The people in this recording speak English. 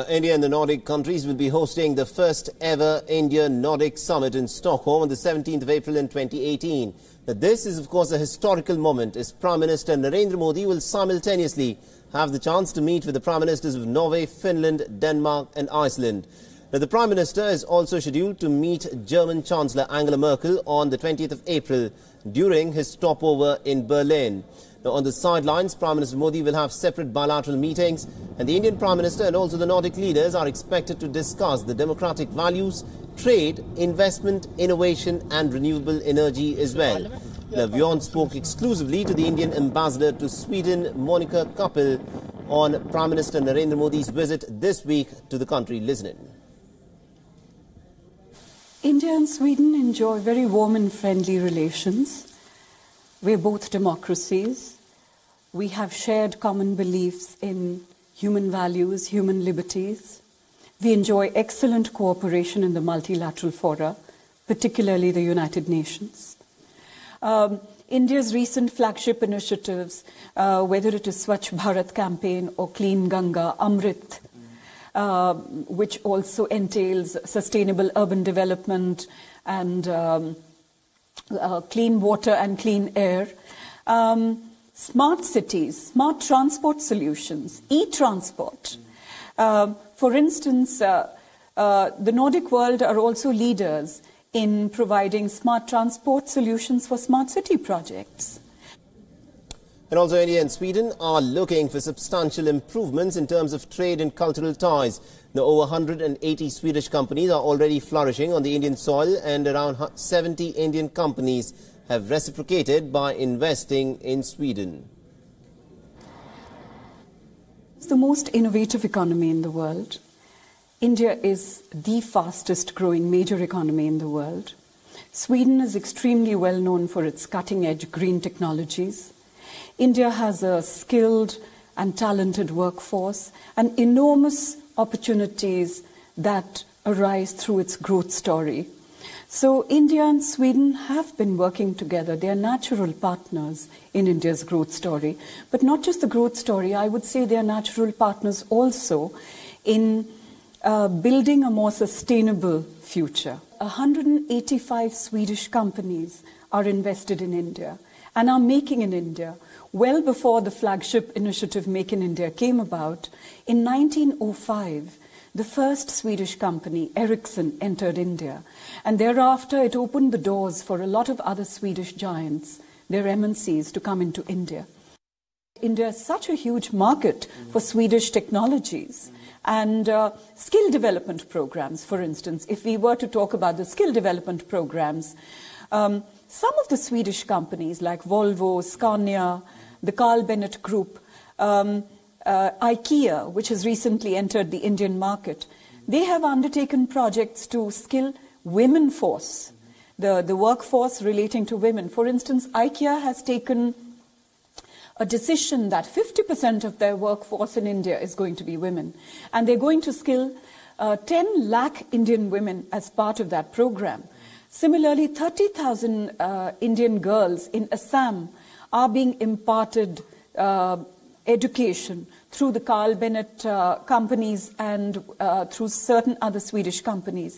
India and the Nordic countries will be hosting the first ever India-Nordic summit in Stockholm on the 17th of April in 2018. Now, this is, of course, a historical moment as Prime Minister Narendra Modi will simultaneously have the chance to meet with the Prime Ministers of Norway, Finland, Denmark and Iceland. Now, the Prime Minister is also scheduled to meet German Chancellor Angela Merkel on the 20th of April during his stopover in Berlin. Now, on the sidelines, Prime Minister Modi will have separate bilateral meetings, and the Indian Prime Minister and also the Nordic leaders are expected to discuss the democratic values, trade, investment, innovation and renewable energy as well. Now, WION spoke exclusively to the Indian ambassador to Sweden, Monica Kapil, on Prime Minister Narendra Modi's visit this week to the country. Listen in. India and Sweden enjoy very warm and friendly relations. We're both democracies. We have shared common beliefs in human values, human liberties. We enjoy excellent cooperation in the multilateral fora, particularly the United Nations. India's recent flagship initiatives, whether it is Swachh Bharat campaign or Clean Ganga, Amrit, which also entails sustainable urban development and clean water and clean air, smart cities, smart transport solutions, e-transport. For instance, the Nordic world are also leaders in providing smart transport solutions for smart city projects. And also India and Sweden are looking for substantial improvements in terms of trade and cultural ties. Now, over 180 Swedish companies are already flourishing on the Indian soil, and around 70 Indian companies have reciprocated by investing in Sweden. It's the most innovative economy in the world. India is the fastest growing major economy in the world. Sweden is extremely well known for its cutting-edge green technologies. India has a skilled and talented workforce and enormous opportunities that arise through its growth story. So India and Sweden have been working together. They are natural partners in India's growth story. But not just the growth story, I would say they are natural partners also in building a more sustainable future. 185 Swedish companies are invested in India and are making in India. Well before the flagship initiative Make in India came about, in 1905, the first Swedish company, Ericsson, entered India. And thereafter, it opened the doors for a lot of other Swedish giants, their MNCs, to come into India. India is such a huge market for Swedish technologies. And skill development programs, for instance, if we were to talk about the skill development programs, some of the Swedish companies like Volvo, Scania, the Carl Bennet Group, IKEA, which has recently entered the Indian market, they have undertaken projects to skill women force, the workforce relating to women. For instance, IKEA has taken a decision that 50% of their workforce in India is going to be women. And they're going to skill 10 lakh Indian women as part of that program. Similarly, 30,000 Indian girls in Assam are being imparted education through the Carl Bennet companies and through certain other Swedish companies.